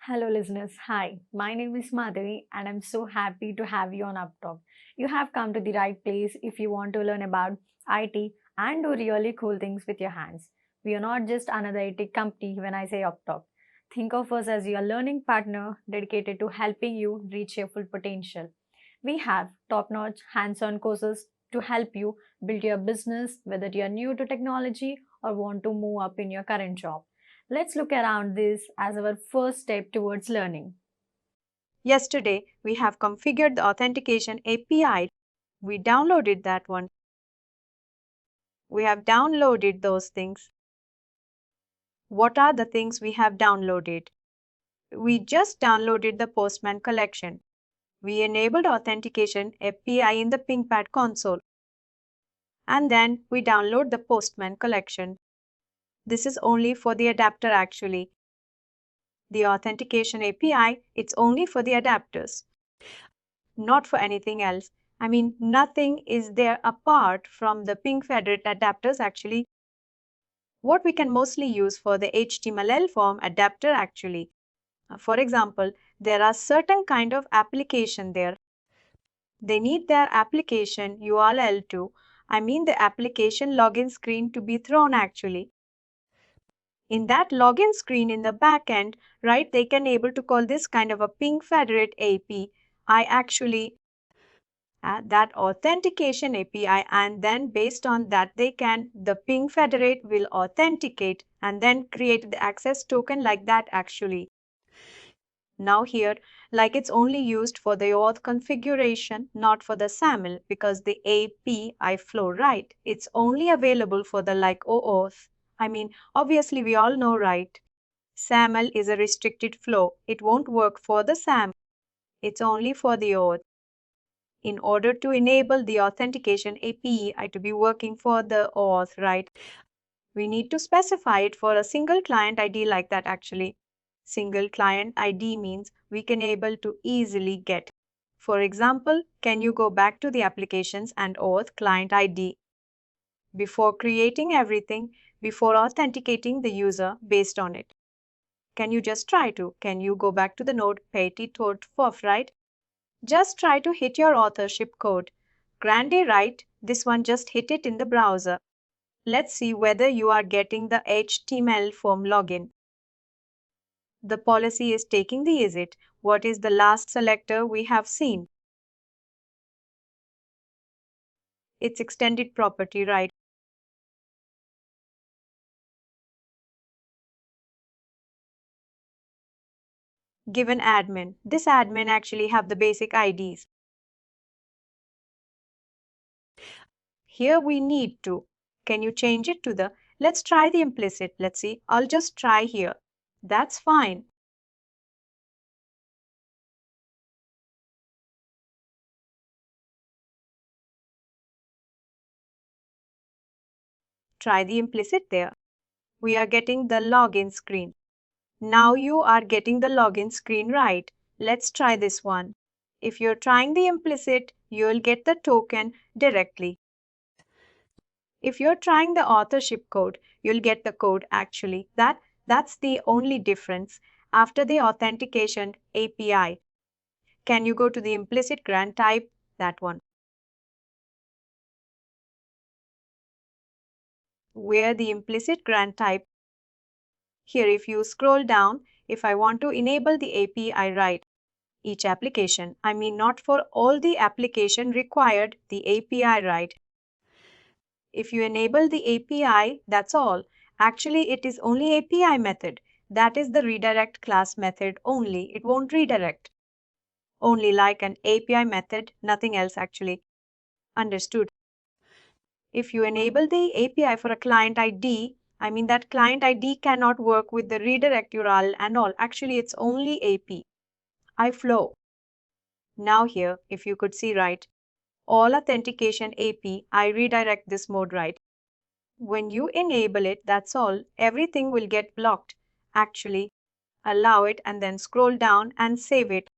Hello, listeners. Hi, my name is Madhavi, and I'm so happy to have you on UppTalk. You have come to the right place if you want to learn about IT and do really cool things with your hands. We are not just another IT company when I say UppTalk. Think of us as your learning partner dedicated to helping you reach your full potential. We have top notch hands on courses to help you build your business, whether you're new to technology or want to move up in your current job. Let's look around this as our first step towards learning. Yesterday, we have configured the authentication API. We downloaded that one. We have downloaded those things. What are the things we have downloaded? We just downloaded the Postman collection. We enabled authentication API in the PingPad console. And then we download the Postman collection. This is only for the adapter actually. The authentication API, it's only for the adapters, not for anything else. I mean, nothing is there apart from the ping federate adapters actually. What we can mostly use for the HTML form adapter actually. For example, there are certain kind of application there. They need their application URL to, I mean the application login screen to be thrown actually. In that login screen in the backend, right, they can able to call this kind of a ping federate API actually that authentication API, and then based on that the ping federate will authenticate and then create the access token like that actually. Now here, like it's only used for the auth configuration, not for the SAML because the API flow, right? It's only available for the like OAuth. I mean, obviously we all know, right? SAML is a restricted flow. It won't work for the SAML. It's only for the auth. In order to enable the authentication API to be working for the auth, right? We need to specify it for a single client ID like that actually. Single client ID means we can able to easily get. For example, can you go back to the applications and auth client ID before creating everything, before authenticating the user based on it? Can you just try to? Can you go back to the node petit.fof, right? Just try to hit your authorship code. Grande, right? This one just hit it in the browser. Let's see whether you are getting the HTML form login. The policy is taking the is it. What is the last selector we have seen? It's extended property, right? Given admin. This admin actually have the basic IDs. Here we need to. Can you change it to the, let's try the implicit. Let's see. I'll just try here. That's fine. Try the implicit there. We are getting the login screen. Now you are getting the login screen, right? Let's try this one. If you're trying the implicit, you'll get the token directly. If you're trying the authorship code, you'll get the code actually. That's the only difference after the authentication API. Can you go to the implicit grant type? That one. Where the implicit grant type. Here, if you scroll down, if I want to enable the API, right? Each application. I mean, not for all the application required the API, right? If you enable the API, that's all. Actually, it is only API method. That is the redirect class method only. It won't redirect. Only like an API method, nothing else actually. Understood? If you enable the API for a client ID, I mean that client ID cannot work with the redirect URL and all. Actually, it's only API flow. Now here, if you could see, right, all authentication API redirect this mode, right? When you enable it, that's all. Everything will get blocked. Actually, allow it and then scroll down and save it.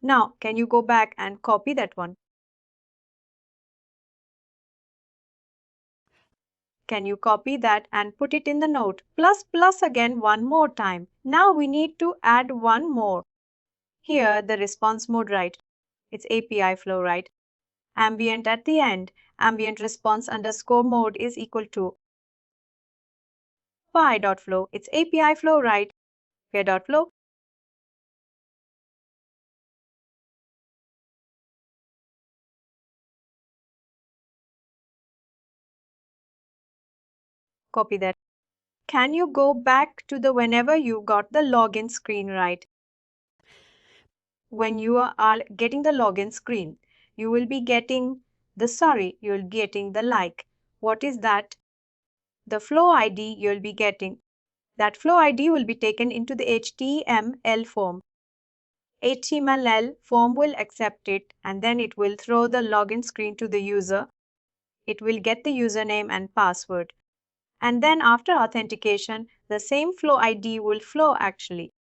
Now, can you go back and copy that one? Can you copy that and put it in the note? Plus plus again one more time. Now we need to add one more. Here the response mode, right? It's API flow, right? Ambient at the end. Ambient response underscore mode is equal to pi.flow. It's API flow, right? Here.flow. Copy that. Can you go back to the whenever you got the login screen, right? When you are getting the login screen, you will be getting you'll getting the like. What is that? The flow ID you'll be getting. That flow ID will be taken into the HTML form. HTML form will accept it and then it will throw the login screen to the user. It will get the username and password. And then after authentication, the same flow ID will flow actually.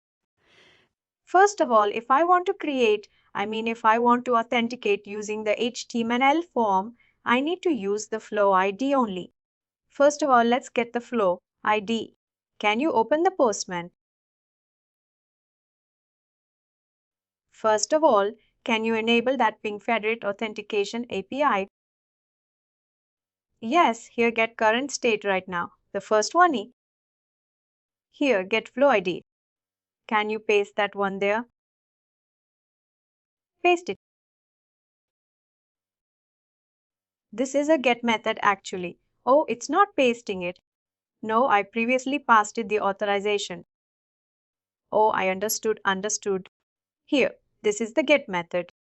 First of all, if I want to authenticate using the HTML form, I need to use the flow ID only. First of all, let's get the flow ID. Can you open the Postman? First of all, can you enable that ping federate authentication API? Yes, here get current state right now. The first one. Here get flow ID. Can you paste that one there? Paste it. This is a get method actually. Oh, it's not pasting it. No, I previously passed it the authorization. Oh, I understood. Here, this is the get method.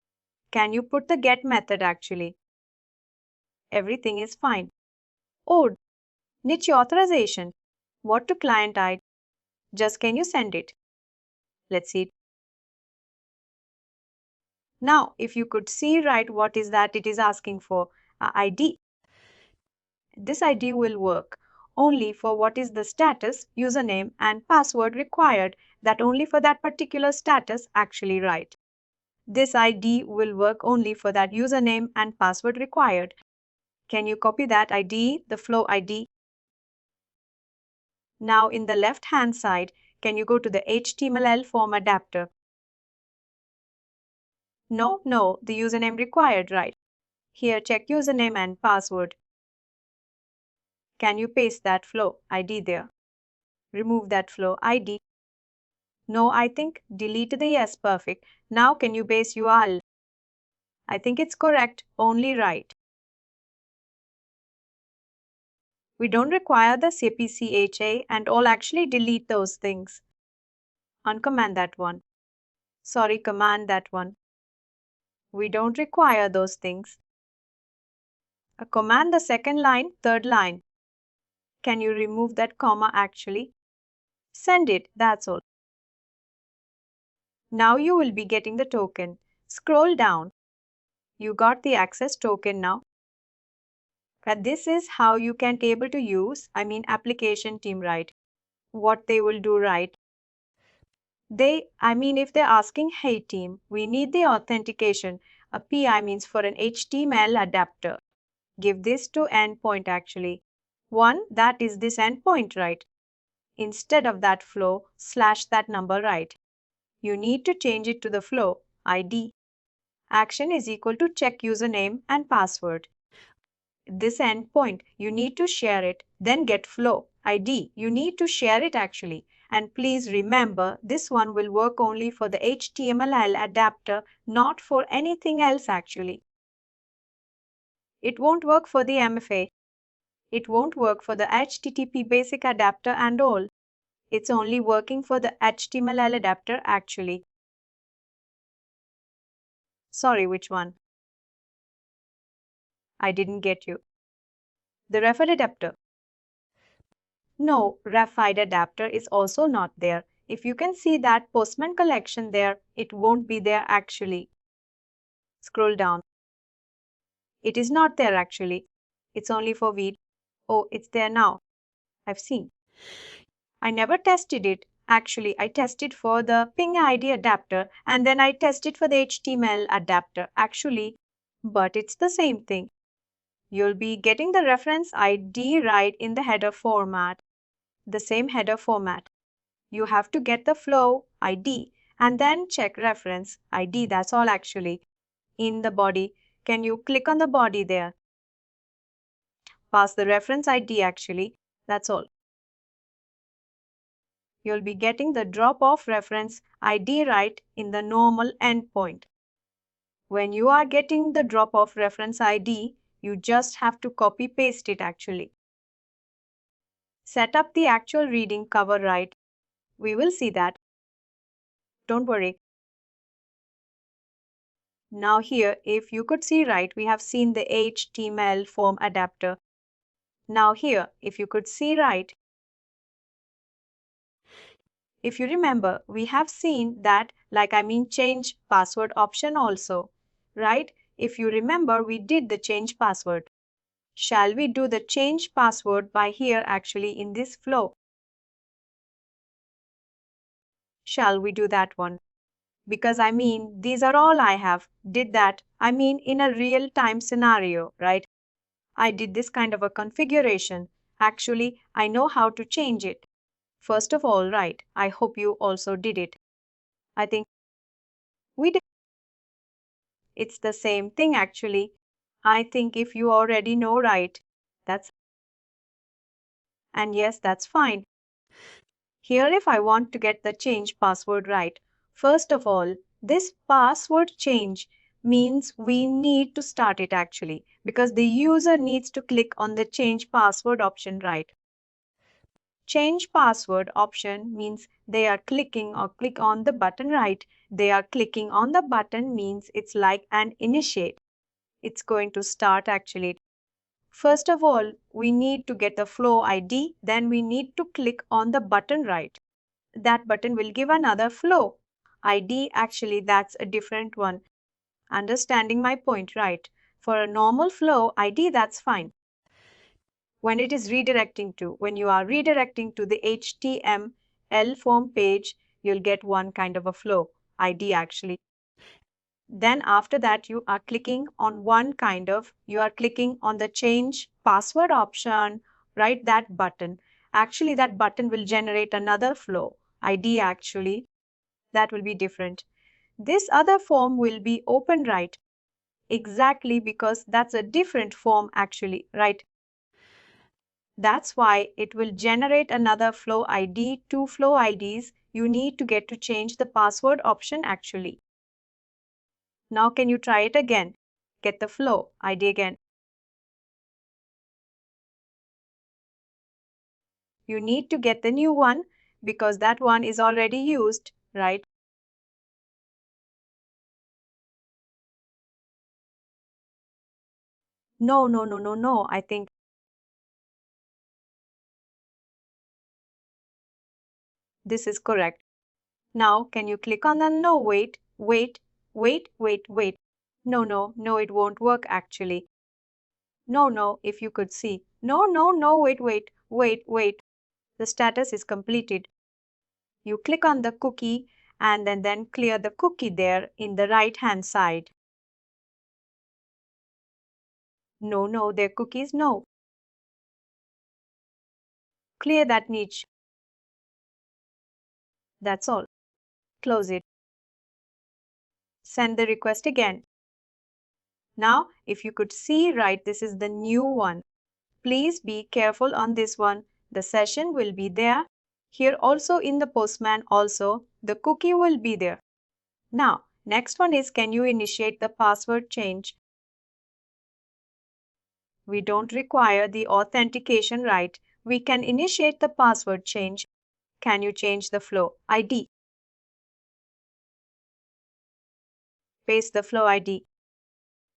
Can you put the get method actually? Everything is fine. Oh, niche authorization. What to client ID? Just can you send it? Let's see. Now, if you could see right what is that it is asking for, ID. This ID will work only for what is the status, username and password required, that only for that particular status actually right. This ID will work only for that username and password required. Can you copy that ID, the flow ID? Now in the left hand side, can you go to the HTML form adapter? No, the username required, right? Here check username and password. Can you paste that flow ID there? Remove that flow ID. No, I think delete the yes, perfect. Now can you base URL? I think it's correct, only right. We don't require the CPCHA and all, actually delete those things. Uncommand that one. Sorry, command that one. We don't require those things. Command the second line, third line. Can you remove that comma actually? Send it, that's all. Now you will be getting the token. Scroll down. You got the access token now. But this is how you can able to use, application team, right? What they will do, right? If they're asking, hey team, we need the authentication. A PI means for an HTML adapter. Give this to endpoint actually. One, that is this endpoint, right? Instead of that flow, slash that number, right? You need to change it to the flow ID. Action is equal to check username and password. This endpoint, you need to share it, then get flow ID. You need to share it actually. And please remember, this one will work only for the HTML adapter, not for anything else actually. It won't work for the MFA. It won't work for the HTTP basic adapter and all. It's only working for the HTML adapter actually. Sorry, which one? I didn't get you. The referred adapter. No, REFID adapter is also not there. If you can see that Postman collection there, it won't be there actually. Scroll down. It is not there actually. It's only for read. Oh, it's there now. I've seen. I never tested it. Actually, I tested for the ping ID adapter and then I tested for the HTML adapter actually, but it's the same thing. You'll be getting the reference ID right in the header format, the same header format. You have to get the flow ID and then check reference ID. That's all actually. In the body, can you click on the body there? Pass the reference ID actually. That's all. You'll be getting the drop-off reference ID right in the normal endpoint. When you are getting the drop-off reference ID, you just have to copy-paste it actually. Set up the actual reading cover right. We will see that. Don't worry. Now here, if you could see right, we have seen the HTML form adapter. Now here, if you could see right, if you remember, we have seen that change password option also, right? If you remember, we did the change password. Shall we do the change password by here actually in this flow? Shall we do that one? Because these are all I have did that. In a real time scenario, right? I did this kind of a configuration. Actually, I know how to change it. First of all, right, I hope you also did it. I think we did. It's the same thing actually. I think if you already know, right, that's, and yes, that's fine. Here, if I want to get the change password right, first of all, this password change means we need to start it actually because the user needs to click on the change password option, right? Change password option means they are clicking or click on the button, right? They are clicking on the button means it's like an initiate. It's going to start actually. First of all, we need to get the flow ID, then we need to click on the button, right? That button will give another flow ID. Actually, that's a different one. Understanding my point, right? For a normal flow ID, that's fine. When it is redirecting to, when you are redirecting to the HTML form page, you'll get one kind of a flow ID actually. Then after that, you are clicking on you are clicking on the change password option, right? That button. Actually, that button will generate another flow ID actually. That will be different. This other form will be open, right? Exactly, because that's a different form actually, right? That's why it will generate another flow ID, two flow IDs. You need to get to change the password option actually. Now can you try it again? Get the flow ID again. You need to get the new one because that one is already used, right? No, no, no, no, no. I think this is correct. Now, can you click on the no, wait, wait, wait, wait, wait. No, no, no, it won't work actually. No, no, if you could see. No, no, no, wait, wait, wait, wait. The status is completed. You click on the cookie and then clear the cookie there in the right hand side. No, no, their cookies, no. Clear that niche. That's all. Close it. Send the request again. Now, if you could see, right, this is the new one. Please be careful on this one. The session will be there. Here also in the Postman also, the cookie will be there. Now, next one is, can you initiate the password change? We don't require the authentication, right? We can initiate the password change. Can you change the flow ID? Paste the flow ID.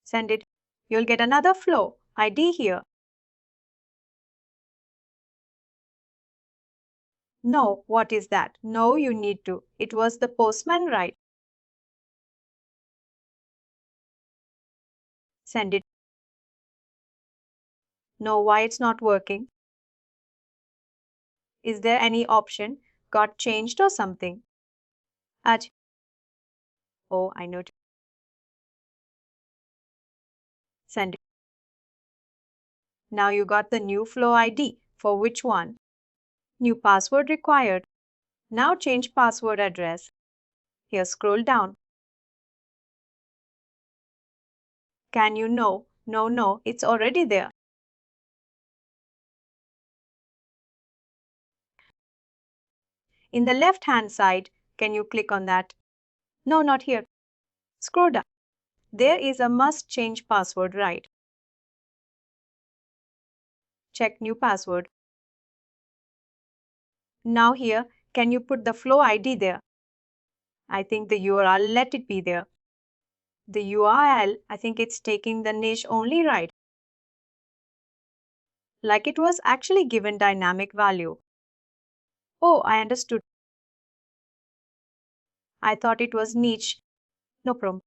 Send it. You'll get another flow ID here. No, what is that? No, you need to. It was the Postman, right? Send it. No, why it's not working? Is there any option? Got changed or something? Aj. Oh, I know. Send it. Now you got the new flow ID. For which one? New password required. Now change password address. Here scroll down. Can you know? No, it's already there. In the left hand side, can you click on that? No, not here. Scroll down. There is a must change password, right? Check new password. Now here, can you put the flow ID there? I think the URL, let it be there. The URL, I think it's taking the niche only, right? Like it was actually given dynamic value. Oh, I understood. I thought it was niche. No problem.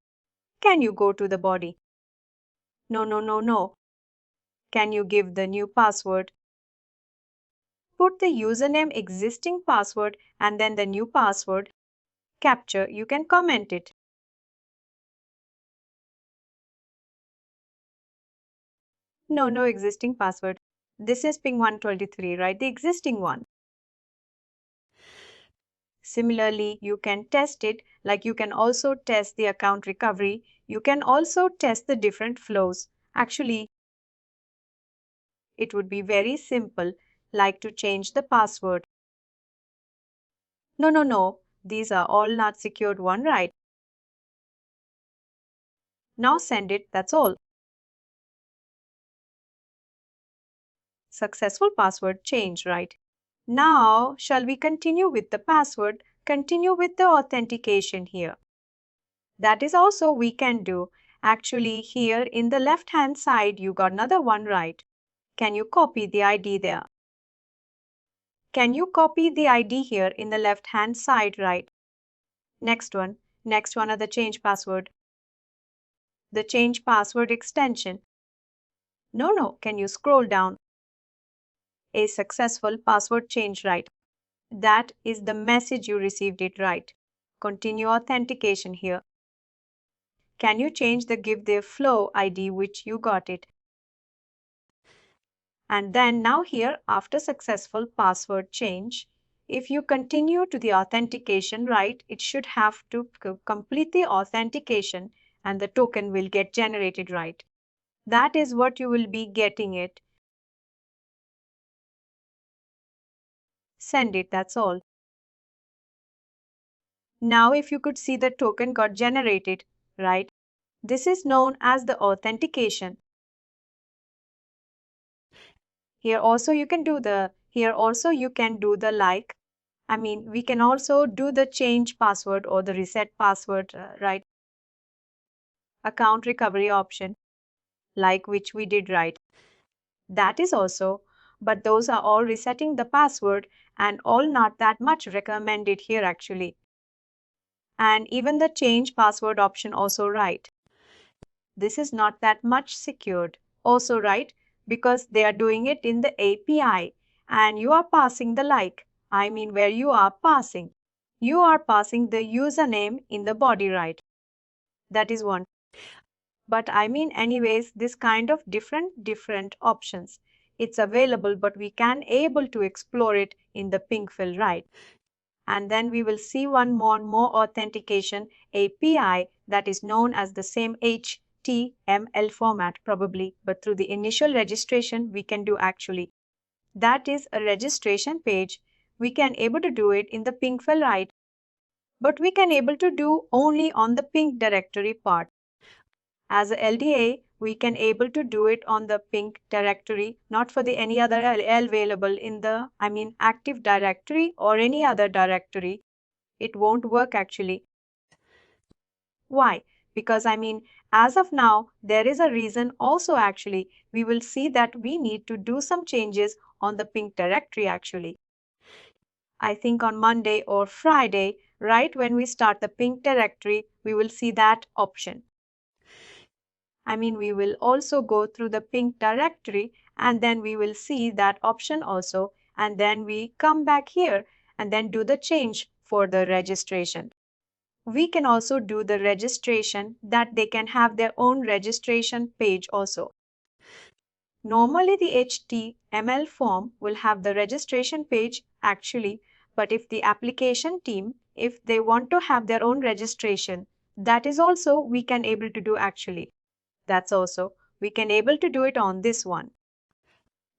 Can you go to the body? No. Can you give the new password? Put the username existing password and then the new password. Capture, you can comment it. No existing password. This is ping 123, right? The existing one. Similarly, you can test it, like you can also test the account recovery. You can also test the different flows. Actually, it would be very simple, like to change the password. No. These are all not secured one, right? Now send it, that's all. Successful password change, right? Now, shall we continue with the password? Continue with the authentication here. That is also we can do. Actually, here in the left hand side, you got another one, right? Can you copy the ID there? Can you copy the ID here in the left hand side, right? Next one are the change password. The change password extension. No, can you scroll down? A successful password change, right? That is the message you received it, right? Continue authentication here. Can you change the give their flow ID which you got it? And then now here after successful password change, if you continue to the authentication, right, it should have to complete the authentication and the token will get generated, right? That is what you will be getting it. Send it, that's all. Now if you could see the token got generated, right? This is known as the authentication. Here also you can do the like. We can also do the change password or the reset password, right? Account recovery option, like which we did, right? That is also, but those are all resetting the password and all not that much recommended here actually. And even the change password option also, right? This is not that much secured. Also, right? Because they are doing it in the API and you are passing the like. Where you are passing. You are passing the username in the body, right? That is one. But anyways, this kind of different options. It's available, but we can able to explore it in the ping fill, right? And then we will see one more authentication API that is known as the same HTML format probably, but through the initial registration we can do actually. That is a registration page. We can able to do it in the ping file, right? But we can able to do only on the ping directory part. As a LDA, we can able to do it on the ping directory, not for the any other available in the active directory or any other directory. It won't work actually. Why? Because as of now, there is a reason also actually. We will see that we need to do some changes on the ping directory actually. I think on Monday or Friday, right when we start the ping directory, we will see that option. We will also go through the ping directory and then we will see that option also. And then we come back here and then do the change for the registration. We can also do the registration that they can have their own registration page also. Normally the HTML form will have the registration page actually, but if the application team, if they want to have their own registration, that is also we can able to do actually. That's also we can able to do it on this one.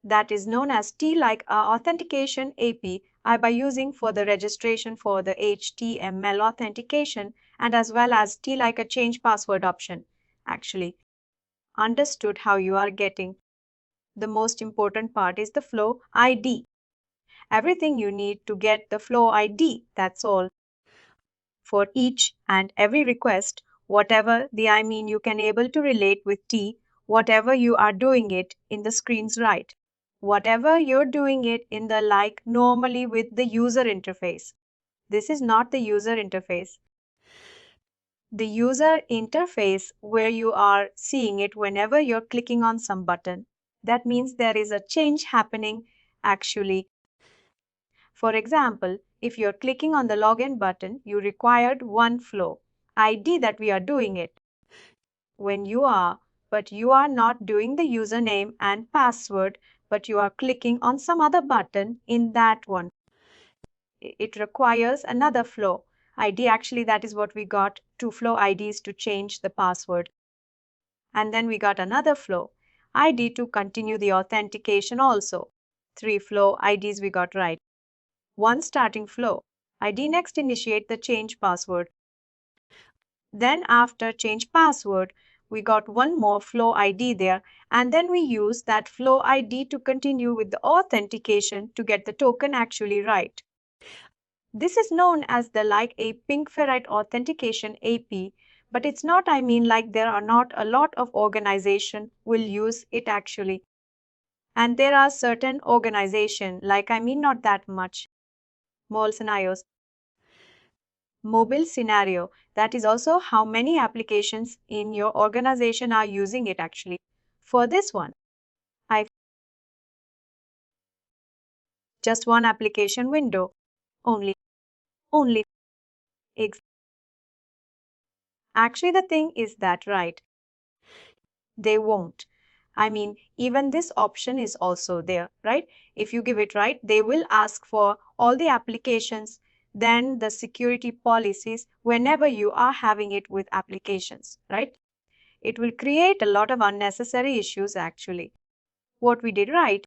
That is known as T like authentication API by using for the registration for the HTML authentication and as well as T like a change password option. Actually, understood how you are getting. The most important part is the flow ID. Everything you need to get the flow ID, that's all. For each and every request, whatever you can able to relate with T, whatever you are doing it in the screen's right. Whatever you're doing it in the like normally with the user interface. This is not the user interface. The user interface where you are seeing it whenever you're clicking on some button. That means there is a change happening actually. For example, if you're clicking on the login button, you required one flow ID that we are doing it. When you are, but you are not doing the username and password, but you are clicking on some other button in that one. It requires another flow ID. Actually, that is what we got, two flow IDs to change the password. And then we got another flow ID to continue the authentication also. Three flow IDs we got right. One starting flow ID next initiate the change password. Then after change password, we got one more flow ID there, and then we use that flow ID to continue with the authentication to get the token actually right. This is known as the like a pink ferrite authentication AP, but it's not like there are not a lot of organization will use it actually. And there are certain organization like not that much. Small scenarios. Mobile scenario, that is also how many applications in your organization are using it actually. For this one, I just one application window only. Actually, the thing is that right, they won't. Even this option is also there, right? If you give it right, they will ask for all the applications, then the security policies whenever you are having it with applications, right? It will create a lot of unnecessary issues actually. What we did right,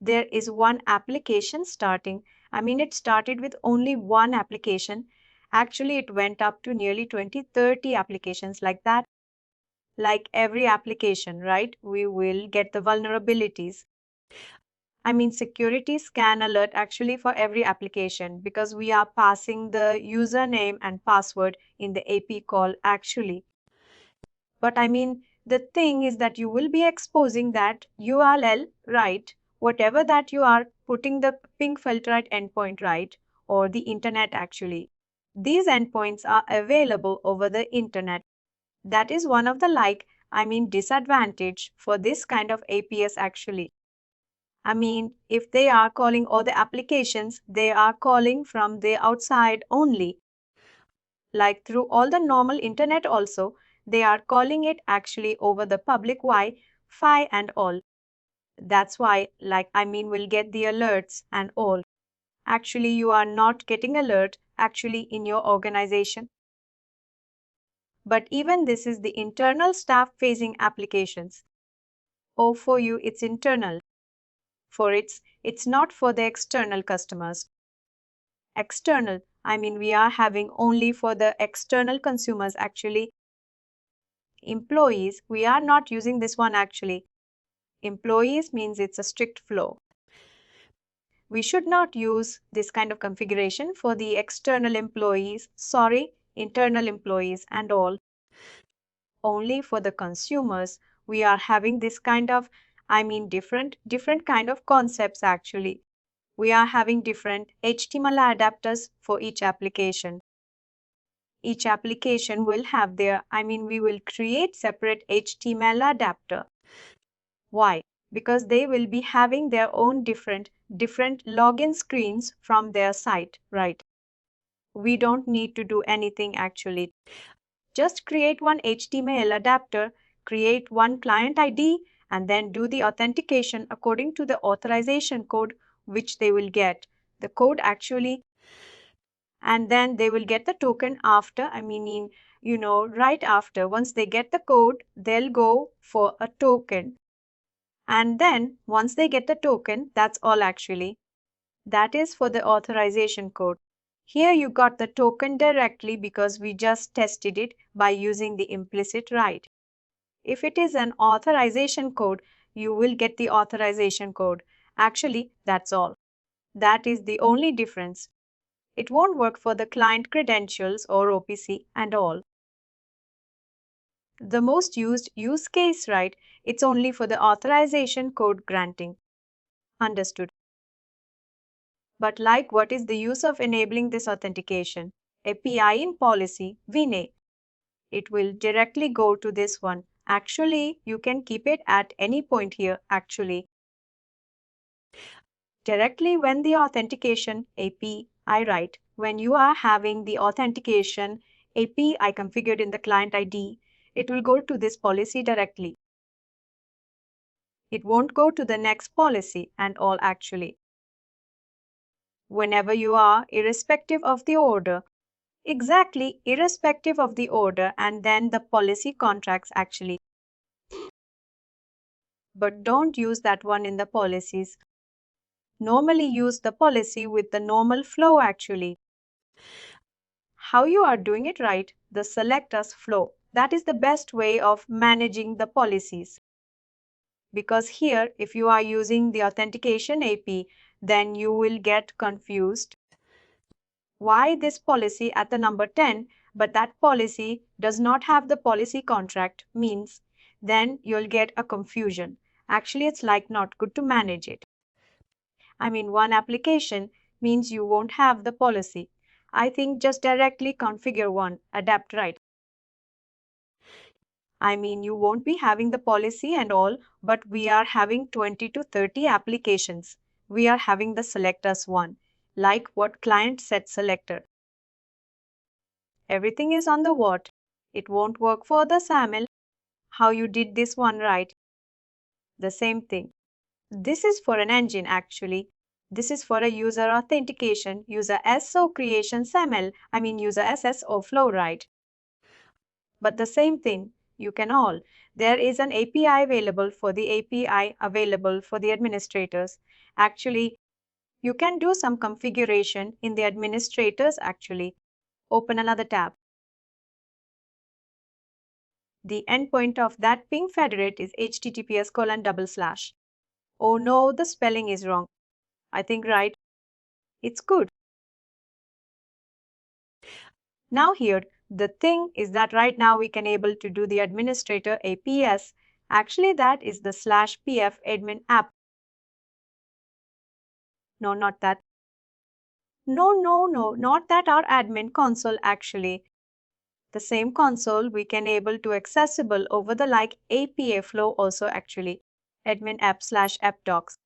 there is one application starting. It started with only one application. Actually, it went up to nearly 20, 30 applications like that. Like every application, right? We will get the vulnerabilities. Security scan alert actually for every application because we are passing the username and password in the AP call actually. But the thing is that you will be exposing that URL, right? Whatever that you are putting the ping filter endpoint, right? Or the internet actually. These endpoints are available over the internet. That is one of the disadvantage for this kind of APS actually. If they are calling all the applications, they are calling from the outside only. Like through all the normal internet also, they are calling it actually over the public Wi-Fi and all. That's why we'll get the alerts and all. Actually, you are not getting alert actually in your organization. But even this is the internal staff facing applications. Oh, for you, it's internal. For it's not for the external customers. External, we are having only for the external consumers actually. Employees, we are not using this one actually. Employees means it's a strict flow. We should not use this kind of configuration for the external employees, internal employees and all. Only for the consumers, we are having this kind of, different kind of concepts actually. We are having different HTML adapters for each application. Each application will have their, we will create separate HTML adapter. Why? Because they will be having their own different login screens from their site, right? We don't need to do anything actually. Just create one HTML adapter, create one client ID, and then do the authentication according to the authorization code which they will get. The code actually, and then they will get the token after, right after. Once they get the code, they'll go for a token. And then once they get the token, that's all actually. That is for the authorization code. Here you got the token directly because we just tested it by using the implicit right. If it is an authorization code, you will get the authorization code. Actually, that's all. That is the only difference. It won't work for the client credentials or OPC and all. The most used use case, right? It's only for the authorization code granting. Understood. But like, what is the use of enabling this authentication? API in policy, VNA. It will directly go to this one. Actually, you can keep it at any point here, actually. Directly when the authentication API, right? When you are having the authentication API configured in the client ID, it will go to this policy directly. It won't go to the next policy and all actually. Whenever you are, irrespective of the order, exactly irrespective of the order and then the policy contracts actually. But don't use that one in the policies. Normally use the policy with the normal flow actually. How you are doing it right, the select as flow. That is the best way of managing the policies. Because here, if you are using the authentication AP, then you will get confused. Why this policy at the number 10, but that policy does not have the policy contract means, then you'll get a confusion. Actually, it's like not good to manage it. One application means you won't have the policy. I think just directly configure one, adapt right. You won't be having the policy and all, but we are having 20 to 30 applications. We are having the selectors one, like what client set selector. Everything is on the what. It won't work for the SAML. How you did this one right. The same thing. This is for an engine actually. This is for a user authentication, user SO creation SAML, user SSO flow right. But the same thing, you can all. There is an API available for the API available for the administrators. Actually, you can do some configuration in the administrators actually. Open another tab. The endpoint of that ping federate is https://. Oh no, the spelling is wrong. I think right. It's good. Now here, the thing is that right now we can able to do the administrator APS. Actually, that is the /pf admin app. No, not that. No, not that our admin console actually. The same console we can able to accessible over the like APA flow also actually. Admin app /appdocs.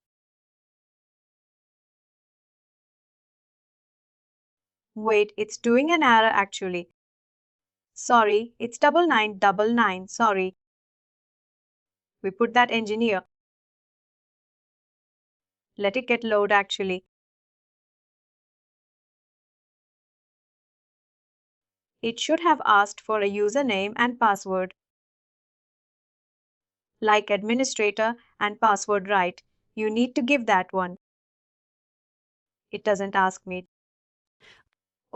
Wait, it's doing an error actually. Sorry, it's 9999, sorry. We put that engineer. Let it get load actually. It should have asked for a username and password. Like administrator and password right. You need to give that one. It doesn't ask me.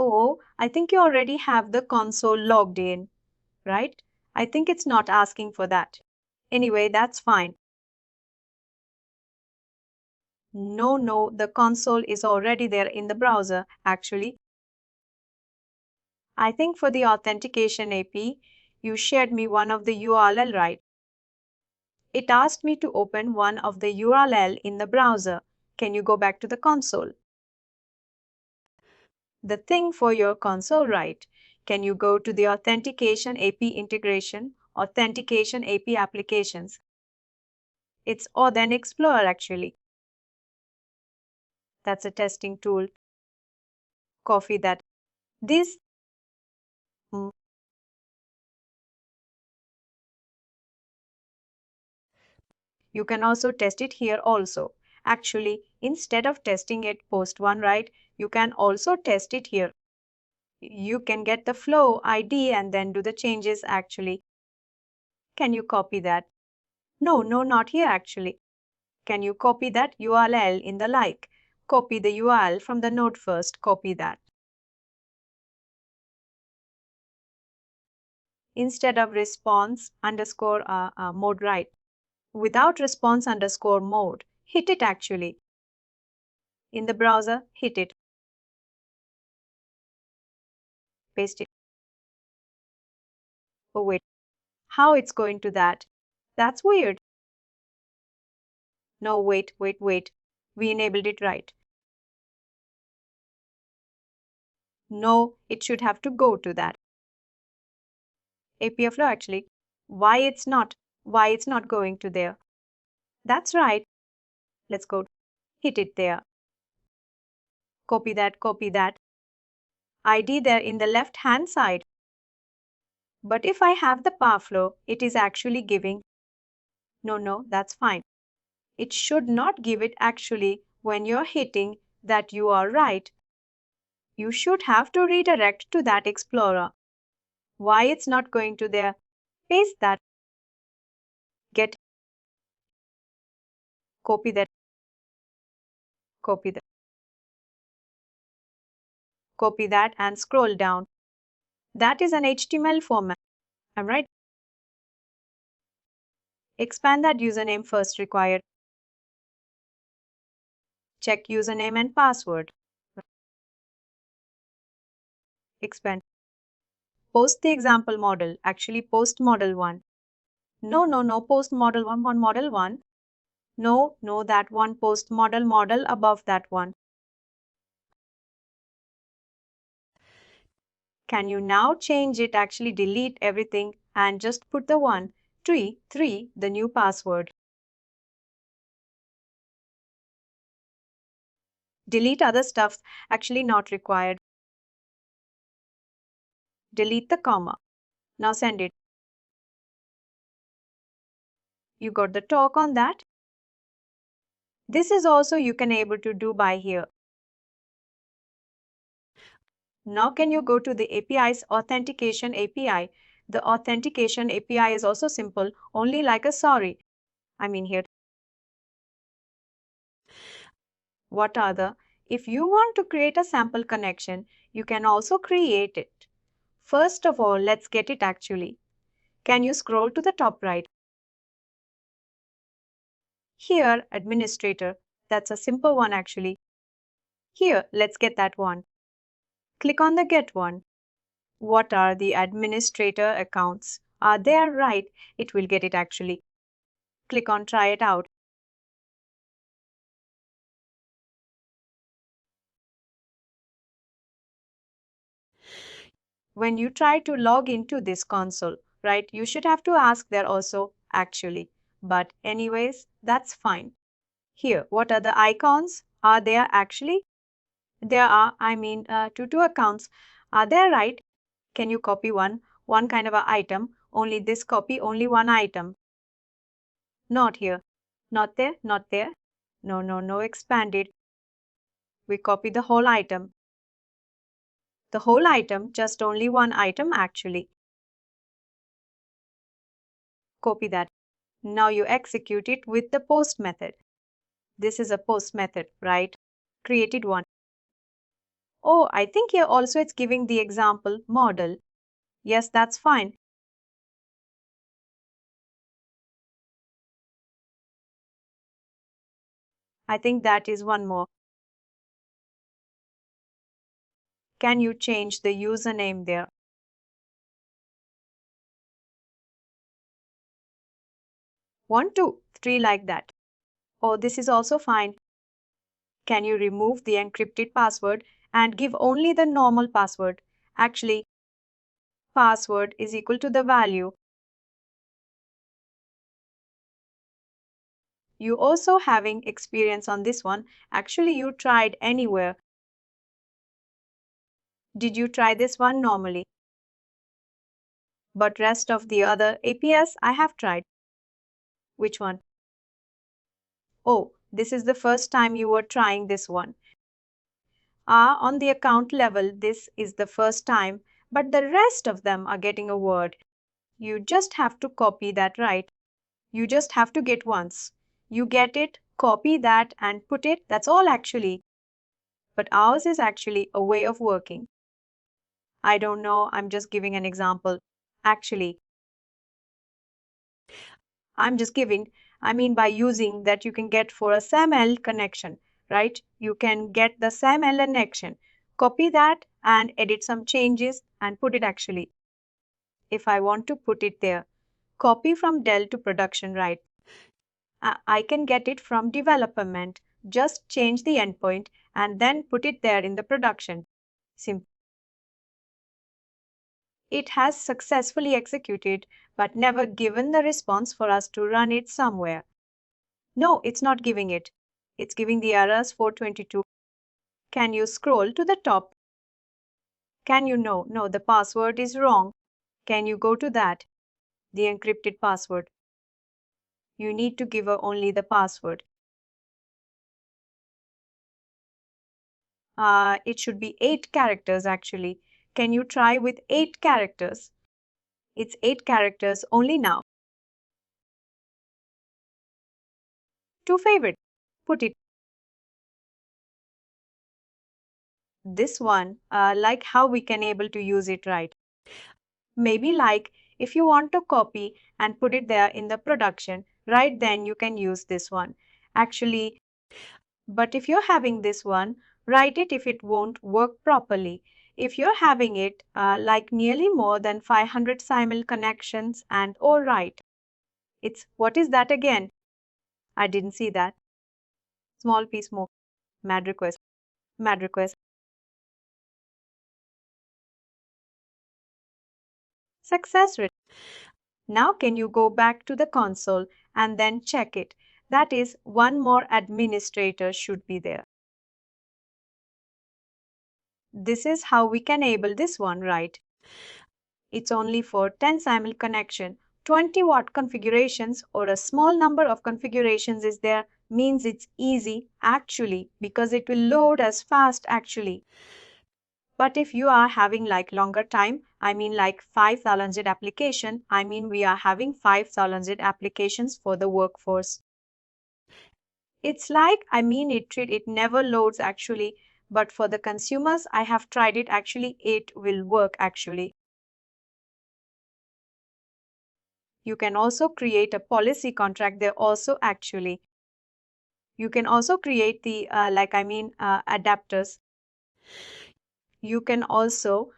Oh, I think you already have the console logged in, right? I think it's not asking for that. Anyway, that's fine. No, the console is already there in the browser, actually. I think for the authentication AP, you shared me one of the URL, right? It asked me to open one of the URL in the browser. Can you go back to the console? The thing for your console, right? Can you go to the authentication AP integration, authentication AP applications? It's Auth Explorer actually. That's a testing tool. Copy that. This mm, You can also test it here also. Actually, instead of testing it post 1, right, you can also test it here. You can get the flow ID and then do the changes actually. Can you copy that? No, not here actually. Can you copy that URL in the like? Copy the URL from the node first, copy that. Instead of response underscore mode, right? Without response underscore mode, hit it actually. In the browser, hit it. Paste it. Oh wait, how it's going to that? That's weird. No, wait. We enabled it right. No, it should have to go to that. API flow actually. Why it's not? Why it's not going to there? That's right. Let's go. Hit it there. Copy that, copy that. ID there in the left hand side. But if I have the power flow, it is actually giving. No, that's fine. It should not give it actually when you're hitting that you are right. You should have to redirect to that explorer. Why it's not going to there? Paste that. Get. Copy that. Copy that. Copy that and scroll down. That is an HTML format. I'm right. Expand that username first required. Check username and password. Expand. Post the example model. Actually, post model 1. No, post model 1, model 1. No, that one, post model above that one. Can you now change it, actually delete everything and just put the 1, 3, the new password. Delete other stuff, actually not required. Delete the comma. Now send it. You got the talk on that? This is also you can able to do by here. Now can you go to the API's authentication API? The authentication API is also simple, only like a sorry. I mean here. What are the? If you want to create a sample connection, you can also create it. First of all, let's get it actually. Can you scroll to the top right? Here, administrator. That's a simple one actually. Here, let's get that one. Click on the get one. What are the administrator accounts? Are they right? It will get it actually. Click on try it out. When you try to log into this console, right, you should have to ask there also actually. But anyways, that's fine. Here, what are the icons? Are there actually? There are, two accounts. Are they right? Can you copy one kind of a item? Only this copy, only one item. Not here. Not there, not there. No, expanded. We copy the whole item. The whole item, just only one item actually. Copy that. Now you execute it with the post method. This is a post method, right? Created one. Oh, I think here also it's giving the example model. Yes, that's fine. I think that is one more. Can you change the username there? 1, 2, 3 like that. Oh, this is also fine. Can you remove the encrypted password and give only the normal password? Actually, password is equal to the value. You also having experience on this one. Actually, you tried anywhere. Did you try this one normally? But rest of the other APIs I have tried. Which one? Oh, this is the first time you were trying this one. On the account level, this is the first time, but the rest of them are getting a word. You just have to copy that, right? You just have to get once. You get it, copy that, and put it. That's all actually. But ours is actually a way of working. I don't know, I'm just giving an example. Actually, I'm just giving, I mean, by using that you can get for a SAML connection, right? You can get the SAML connection, copy that and edit some changes and put it actually. If I want to put it there, copy from Dell to production, right? I can get it from development, just change the endpoint and then put it there in the production. Simple. It has successfully executed, but never given the response for us to run it somewhere. No, it's not giving it. It's giving the errors 422. Can you scroll to the top? Can you know? No, the password is wrong. Can you go to that? The encrypted password. You need to give her only the password. It should be 8 characters actually. Can you try with 8 characters? It's 8 characters only now. To favorite. Put it. This one, like how we can able to use it right. Maybe like if you want to copy and put it there in the production, right then you can use this one. Actually, but if you're having this one, write it if it won't work properly. If you're having it like nearly more than 500 simul connections and all right. It's what is that again? I didn't see that. Small piece more. Mad request. Mad request. Success rate. Now can you go back to the console and then check it? That is, one more administrator should be there. This is how we can enable this one, right? It's only for 10 simul connection. 20-watt configurations or a small number of configurations is there means it's easy actually because it will load as fast actually. But if you are having like longer time, I mean like 5,000 application, I mean we are having 5,000 applications for the workforce. It's like, I mean it never loads actually, but for the consumers, I have tried it actually, it will work actually. You can also create a policy contract there also actually. You can also create the adapters. You can also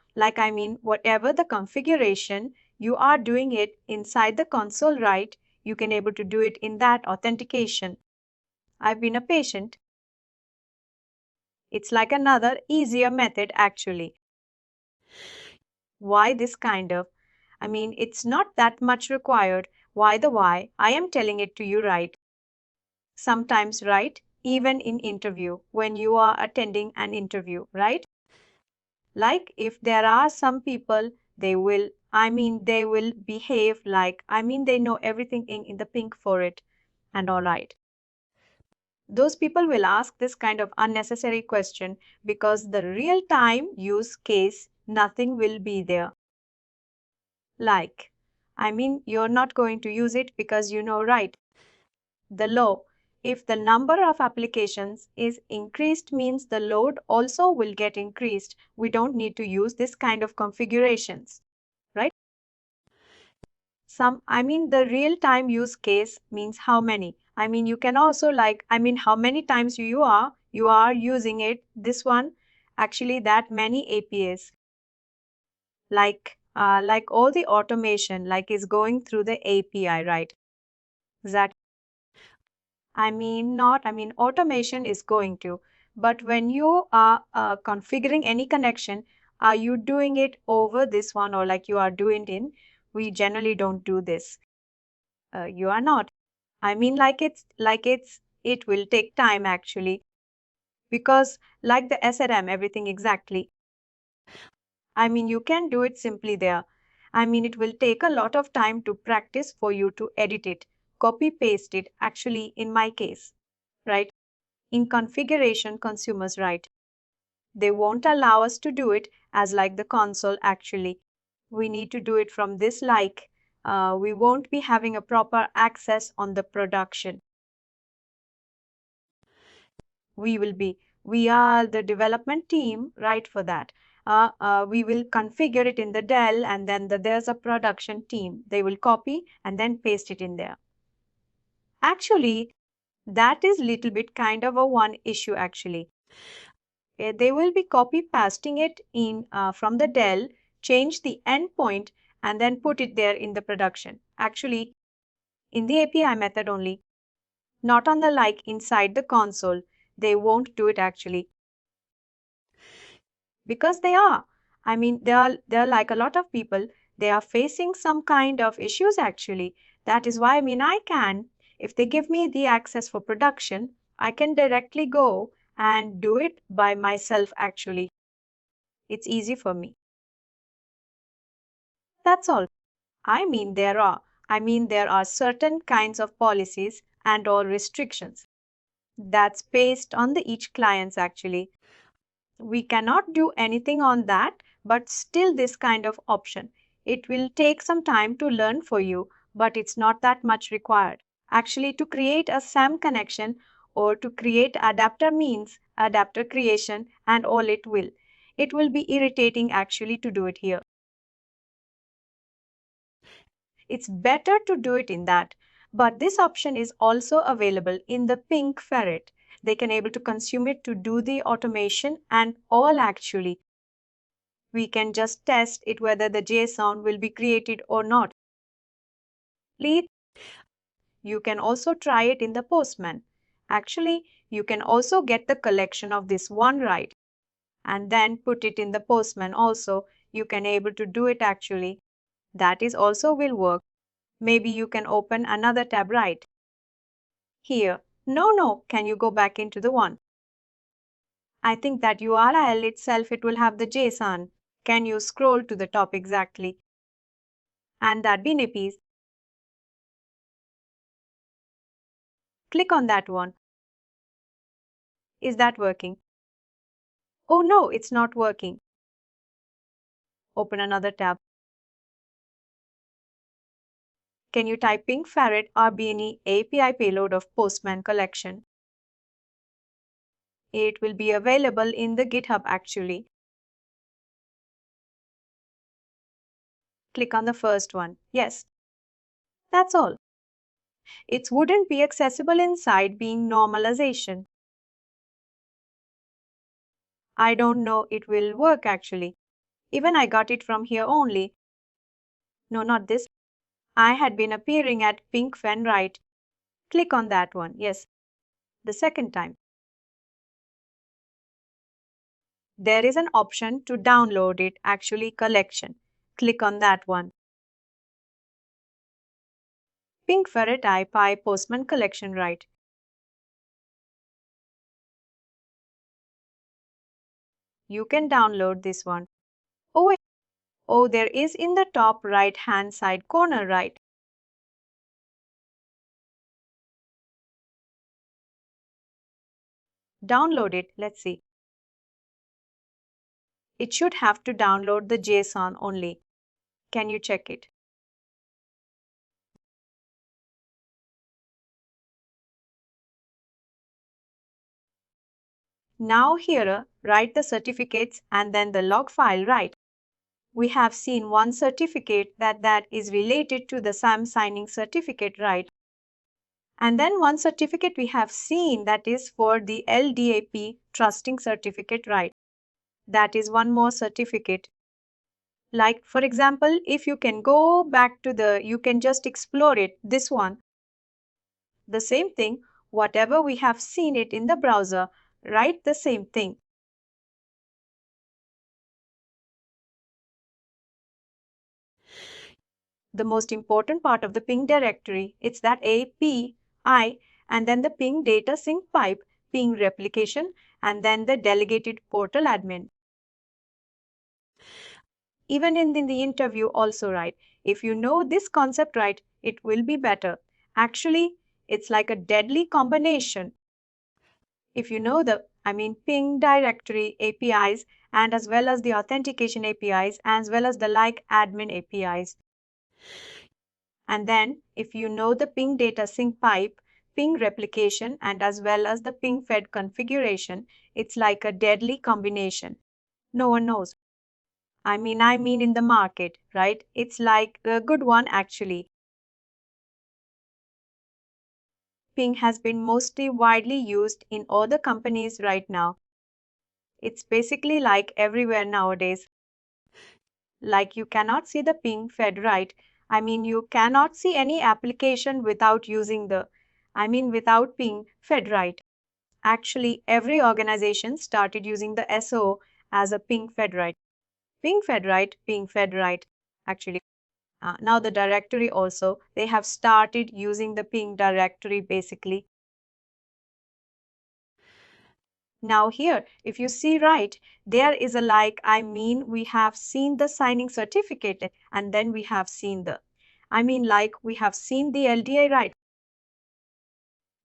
whatever the configuration you are doing it inside the console, right? You can able to do it in that authentication. I've been a patient. It's like another easier method actually. Why this kind of? I mean, it's not that much required. Why the why? I am telling it to you, right? Sometimes, right? Even in interview, when you are attending an interview, right? Like if there are some people, they will behave like, they know everything in the pink for it and all right. Those people will ask this kind of unnecessary question because the real time use case, nothing will be there. Like, you're not going to use it because you know, right? The law. If the number of applications is increased means the load also will get increased. We don't need to use this kind of configurations, right? The real time use case means how many. You can also how many times you are using it. This one, actually that many APIs. Like all the automation is going through the API, right? That not, automation is going to, but when you are configuring any connection, are you doing it over this one or like you are doing it in? We generally don't do this. You are not. It will take time actually because like the SRM, everything exactly. You can do it simply there. It will take a lot of time to practice for you to edit it, copy paste it, actually, in my case. in configuration consumers, right? They won't allow us to do it as like the console actually. We need to do it from this we won't be having a proper access on the production. We will be, we are the development team, right, for that. We will configure it in the Dell and then there's a production team. They will copy and then paste it in there. Actually, that is little bit kind of a one issue actually. They will be copy pasting it in from the Dell, change the endpoint, and then put it there in the production. Actually, in the API method only, not on the inside the console. They won't do it actually because they are. I mean, there are like a lot of people. They are facing some kind of issues actually. That is why I mean I can, if they give me the access for production, I can directly go and do it by myself actually. It's easy for me. That's all. I mean there are certain kinds of policies and or restrictions that's based on the each clients actually. We cannot do anything on that, but still this kind of option. It will take some time to learn for you, but it's not that much required. Actually, to create a SAM connection or to create adapter means adapter creation and all it will. It will be irritating actually to do it here. It's better to do it in that. But this option is also available in the pink ferret. They can able to consume it to do the automation and all actually. We can just test it whether the JSON will be created or not. Please, you can also try it in the Postman. Actually, you can also get the collection of this one right and then put it in the Postman also. You can able to do it actually. That is also will work. Maybe you can open another tab right here. No, can you go back into the one? I think that URL itself, it will have the JSON. Can you scroll to the top exactly? And that bin piece. Click on that one. Is that working? Oh no, it's not working. Open another tab. Can you type ping ferret RBNE API payload of Postman collection? It will be available in the GitHub actually. Click on the first one. Yes. That's all. It wouldn't be accessible inside being normalization. I don't know it will work actually. Even I got it from here only. No, not this. I had been appearing at pink fen right. Click on that one. Yes. The second time. There is an option to download it actually collection. Click on that one. Pink ferret IPy Postman collection right. You can download this one. Oh wait. Oh, there is in the top right hand side corner right. Download it. Let's see. It should have to download the JSON only. Can you check it? Now here, write the certificates and then the log file right. We have seen one certificate that is related to the SAM signing certificate, right? And then one certificate we have seen that is for the LDAP trusting certificate, right? That is one more certificate. Like for example, if you can go back to you can just explore it, this one. The same thing, whatever we have seen it in the browser, write the same thing. The most important part of the ping directory, it's that API and then the ping data sync pipe, ping replication, and then the delegated portal admin. Even in the interview also, right? If you know this concept right, it will be better. Actually, it's like a deadly combination. If you know the, ping directory APIs and as well as the authentication APIs as well as the like admin APIs. And then if you know the ping data sync pipe, ping replication and as well as the ping fed configuration, it's like a deadly combination. No one knows. I mean in the market, right? It's like a good one actually. Ping has been mostly widely used in all the companies right now. It's basically like everywhere nowadays. Like you cannot see the ping fed right. You cannot see any application without using without ping fed right. Actually, every organization started using the SO as a ping fed right. Ping fed right, ping fed right. Actually, now the directory also, they have started using the ping directory basically. Now here, if you see right, there is a we have seen the signing certificate and then we have seen we have seen the LDA right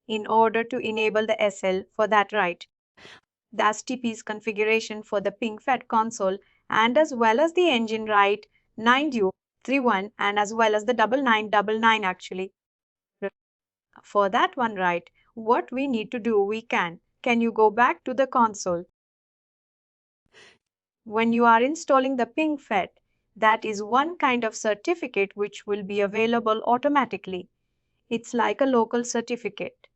in order to enable the SL for that right. The STP's configuration for the ping-fed console and as well as the engine right 9U31 and as well as the 9999 actually. For that one right, what we need to do we can you go back to the console? When you are installing the ping fed, that is one kind of certificate which will be available automatically. It's like a local certificate.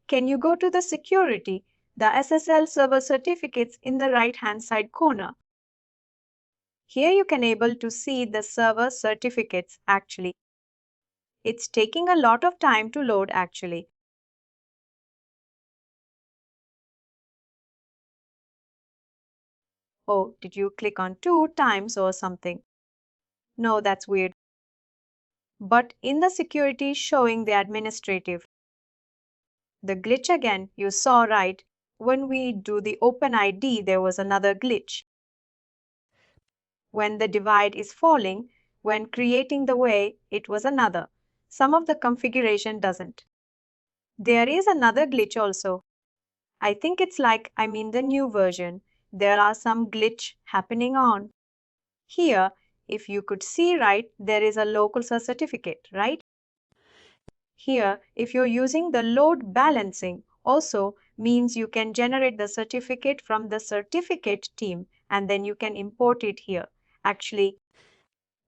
Can you go to the security, the SSL Server Certificates in the right hand side corner? Here you can able to see the server certificates actually. It's taking a lot of time to load actually. Oh, did you click on 2 times or something? No, that's weird. But in the security showing the administrative, the glitch again, you saw right, when we do the OpenID, there was another glitch. When the divide is falling, when creating the way, it was another. Some of the configuration doesn't. There is another glitch also. I think it's the new version. There are some glitch happening on. Here, if you could see right, there is a local certificate, right? Here, if you're using the load balancing, also means you can generate the certificate from the certificate team and then you can import it here. Actually,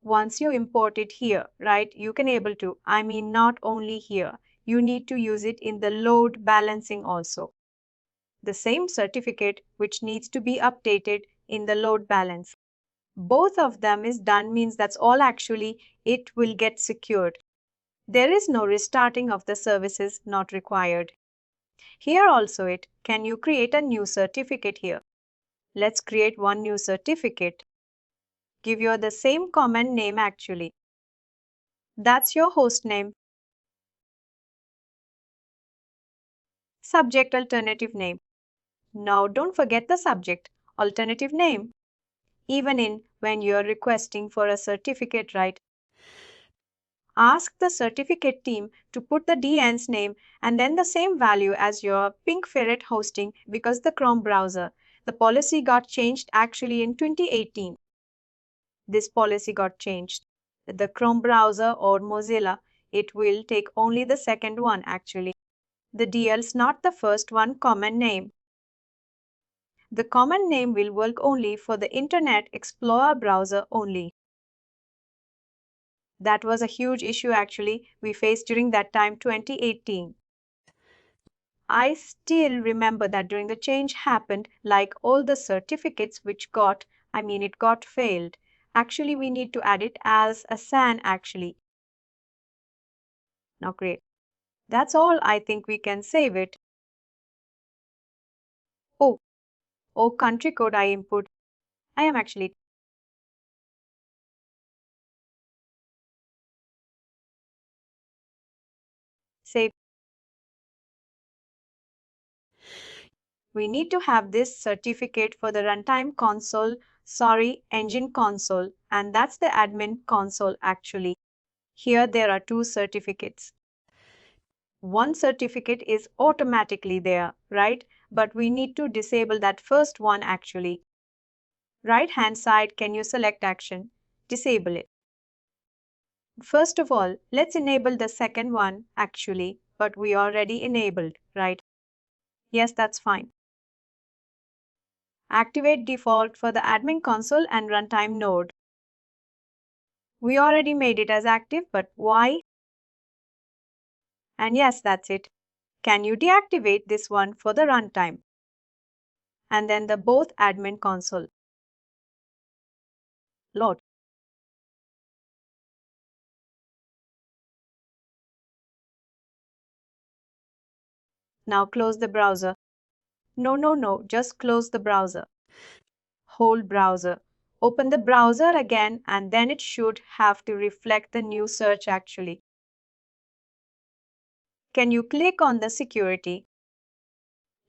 once you import it here, right, you can able to, not only here, you need to use it in the load balancing also. The same certificate which needs to be updated in the load balance. Both of them is done means that's all actually it will get secured. There is no restarting of the services not required. Here also can you create a new certificate here? Let's create one new certificate. Give you the same common name actually. That's your host name. Subject alternative name. Now don't forget the subject, alternative name. Even in when you're requesting for a certificate, right? Ask the certificate team to put the DN's name and then the same value as your Pink Ferret hosting because the Chrome browser. The policy got changed actually in 2018. This policy got changed. The Chrome browser or Mozilla, it will take only the second one actually. The DL's not the first one common name. The common name will work only for the Internet Explorer browser only. That was a huge issue actually we faced during that time 2018. I still remember that during the change happened like all the certificates which it got failed. Actually we need to add it as a SAN actually. Now great. That's all I think we can save it. Oh, country code I input. I am actually save. We need to have this certificate for the runtime console, engine console, and that's the admin console actually. Here there are 2 certificates. One certificate is automatically there, right? but we need to disable that first one actually. Right hand side, can you select action? Disable it. First of all, let's enable the second one actually, but we already enabled, right? Yes, that's fine. Activate default for the admin console and runtime node. We already made it as active, but why? And yes, that's it. Can you deactivate this one for the runtime? And then the both admin console. Load. Now close the browser. No, just close the browser. Hold browser. Open the browser again and then it should have to reflect the new search actually. Can you click on the security?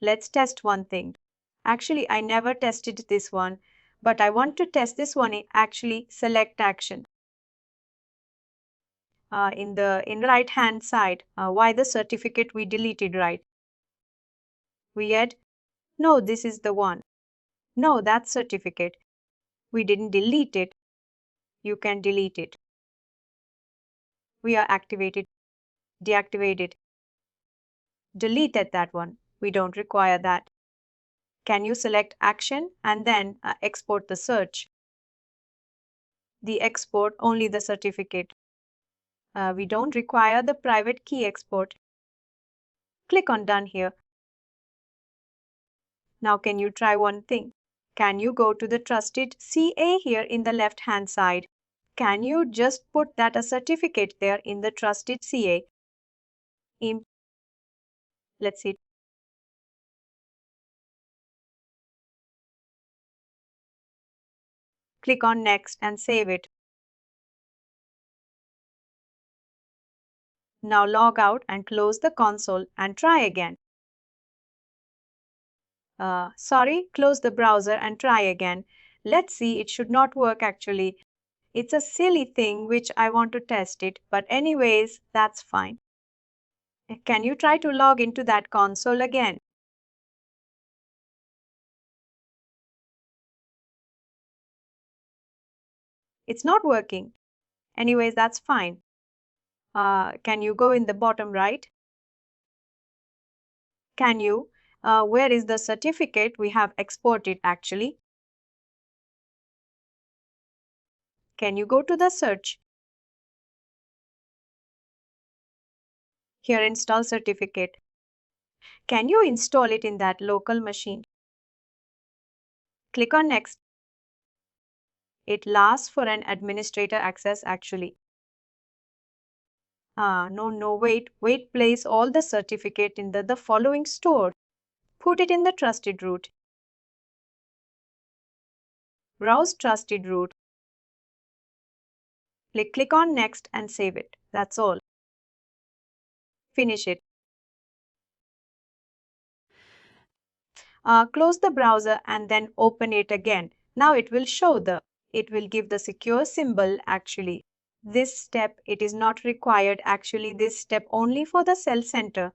Let's test one thing. Actually, I never tested this one, but I want to test this one. Actually, select action. In the right hand side, why the certificate we deleted, right? We had, no, this is the one. No, that certificate. We didn't delete it. You can delete it. We are activated, deactivated, deleted that one. We don't require that. Can you select action and then export the search? The export only the certificate. We don't require the private key export. Click on done here. Now can you try one thing? Can you go to the trusted CA here in the left hand side? Can you just put that a certificate there in the trusted CA? Let's see. Click on next and save it. Now log out and close the console and try again. Sorry, close the browser and try again. Let's see, it should not work actually. It's a silly thing which I want to test it, but anyways, that's fine. Can you try to log into that console again? It's not working. Anyways, that's fine. Can you go in the bottom right? Can you? Where is the certificate we have exported actually? Can you go to the search? Here, install certificate. Can you install it in that local machine? Click on next. It lasts for an administrator access actually. No, wait, place all the certificate in the following store. Put it in the trusted root. Browse trusted root. Click on next and save it. That's all. Finish it. Close the browser and then open it again. Now it will give the secure symbol actually. This step, it is not required actually, this step only for the cell center.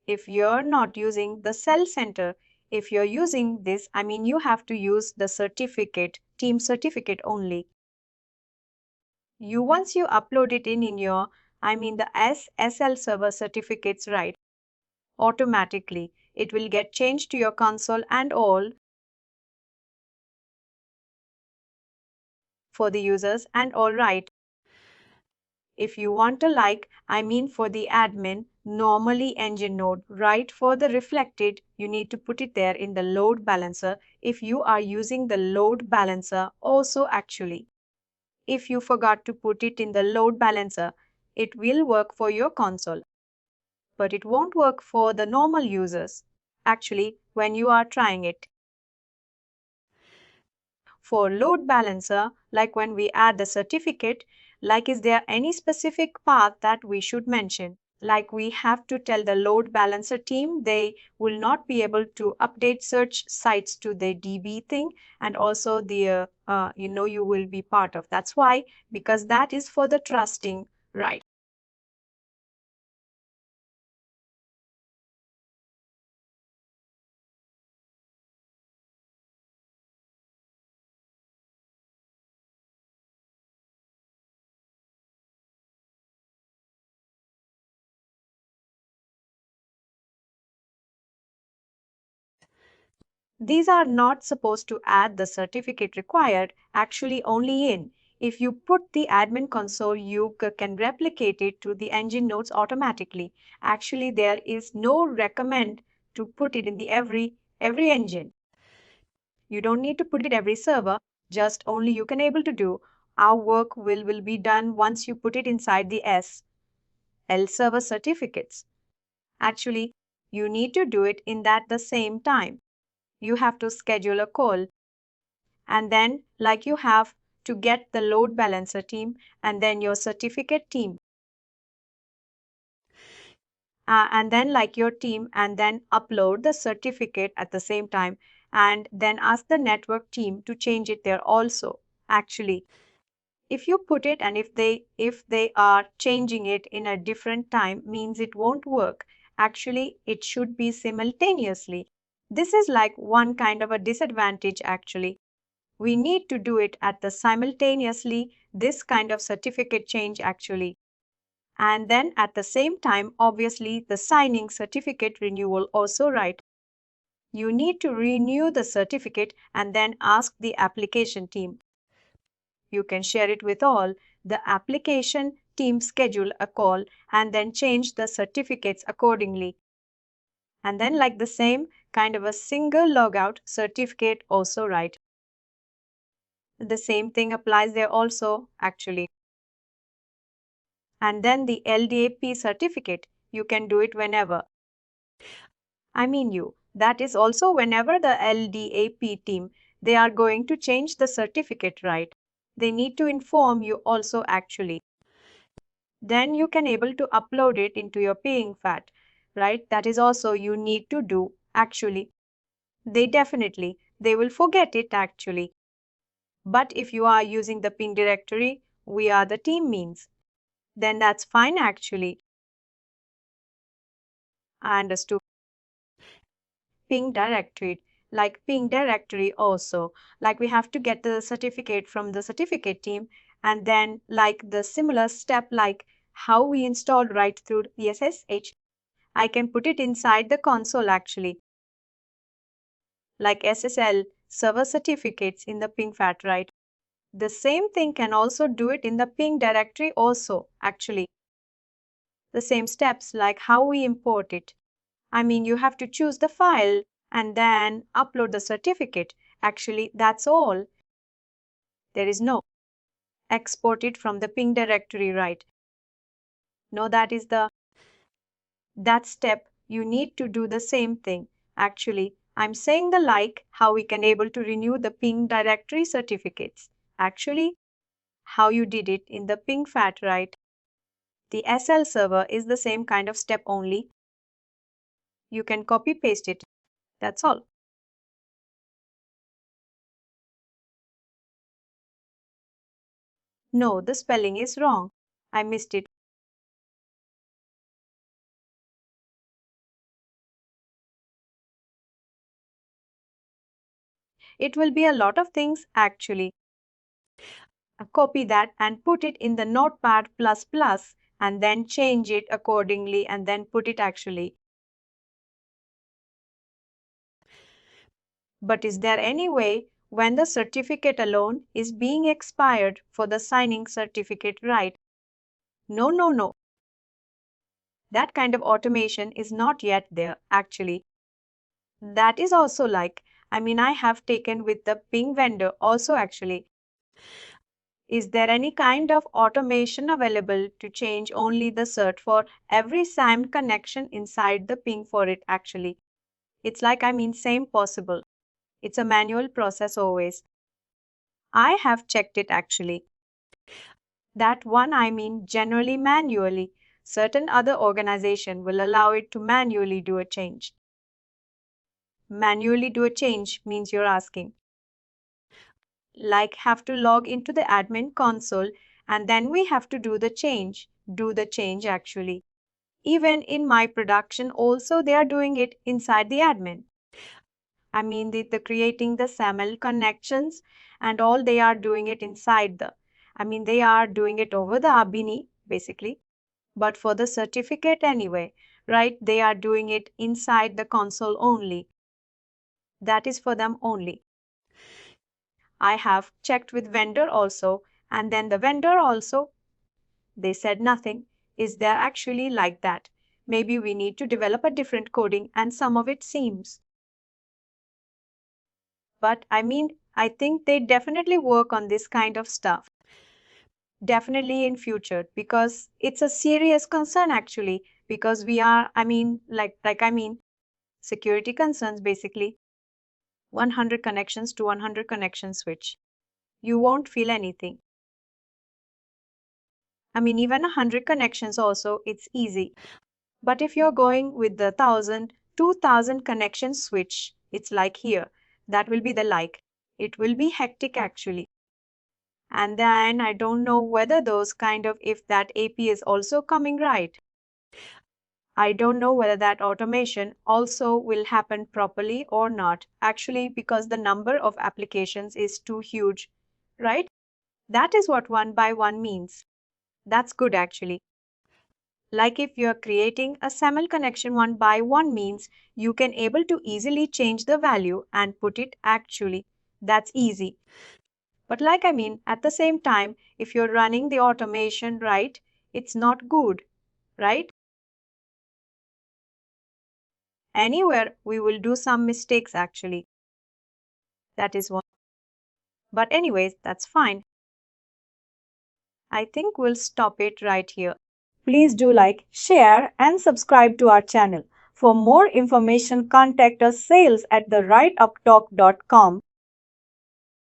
If you're not using the cell center, if you're using this, I mean you have to use the certificate, team certificate only. Once you upload it in your, I mean the SSL Server Certificates, right? Automatically, it will get changed to your console and all for the users and all right. If you want to I mean for the admin, normally engine node, right? For the reflected, you need to put it there in the load balancer. If you are using the load balancer also actually. If you forgot to put it in the load balancer, it will work for your console. But it won't work for the normal users, actually, when you are trying it. For load balancer, like when we add the certificate, is there any specific path that we should mention? Like we have to tell the load balancer team they will not be able to update search sites to the DB thing, and also the you will be part of. That's why, because that is for the trusting, right? These are not supposed to add the certificate required, actually only in. If you put the admin console, you can replicate it to the engine nodes automatically. Actually, there is no recommend to put it in the every engine. You don't need to put it every server, just only you can able to do. Our work will be done once you put it inside the SSL Server Certificates. Actually, you need to do it in that the same time. You have to schedule a call, and then like you have to get the load balancer team and then your certificate team, and then like your team, and then upload the certificate at the same time, and then ask the network team to change it there also. Actually, if you put it and if they are changing it in a different time, means it won't work. Actually, it should be simultaneously. This is like one kind of a disadvantage. Actually, we need to do it at the simultaneously, this kind of certificate change actually. And then at the same time, obviously the signing certificate renewal also, right? You need to renew the certificate and then ask the application team. You can share it with all. The application team schedule a call and then change the certificates accordingly. And then like the same kind of a single logout certificate also, right? The same thing applies there also, actually. And then the LDAP certificate, you can do it whenever. That is also whenever the LDAP team, they are going to change the certificate, right? They need to inform you also, actually. Then you can able to upload it into your paying fat, right? That is also you need to do, actually. They will forget it, actually. But if you are using the ping directory, we are the team means, then that's fine, actually. I understood. Ping directory, like ping directory also, like we have to get the certificate from the certificate team, and then like the similar step like how we installed right through the SSH, I can put it inside the console, actually, like SSL server certificates in the ping fat, right? The same thing can also do it in the ping directory also, actually. The same steps like how we import it. You have to choose the file and then upload the certificate. Actually, that's all. There is no export it from the ping directory, right? No, that step. You need to do the same thing. Actually, I'm saying the like how we can able to renew the ping directory certificates. Actually, how you did it in the ping fat, right? The SL server is the same kind of step only. You can copy paste it. That's all. No, the spelling is wrong. I missed it. It will be a lot of things, actually. Copy that and put it in the notepad plus plus and then change it accordingly and then put it, actually. But is there any way when the certificate alone is being expired for the signing certificate, right? No, no, no. That kind of automation is not yet there, actually. That is also like, I have taken with the ping vendor also, actually. Is there any kind of automation available to change only the cert for every SAM connection inside the ping for it, actually? It's like, same possible. It's a manual process always. I have checked it, actually. That one, generally manually. Certain other organization will allow it to manually do a change. Manually do a change means you're asking. Like have to log into the admin console and then we have to do the change. Do the change, actually. Even in my production also they are doing it inside the admin. The creating the SAML connections and all they are doing it inside they are doing it over the Abini basically. But for the certificate anyway, right, they are doing it inside the console only. that is for them only. I have checked with vendor also, and then the vendor also, they said nothing. Is there actually like that? Maybe we need to develop a different coding, and some of it seems. But I think they definitely work on this kind of stuff. Definitely in future, because it's a serious concern actually, because we are, security concerns basically. 100 connections to 100 connection switch. You won't feel anything. Even 100 connections also, it's easy. But if you're going with the 1000, 2000 connection switch, it's like here. That will be the like. It will be hectic actually. And then I don't know whether those kind of, if that AP is also coming right. I don't know whether that automation also will happen properly or not. Actually, because the number of applications is too huge, right? That is what one by one means. That's good actually. Like if you're creating a SAML connection one by one means you can able to easily change the value and put it actually. That's easy. But at the same time, if you're running the automation right, it's not good, right? Anywhere we will do some mistakes actually. That is one. But anyways, that's fine. I think we'll stop it right here. Please do like, share, and subscribe to our channel. For more information, contact us sales@therightuptalk.com.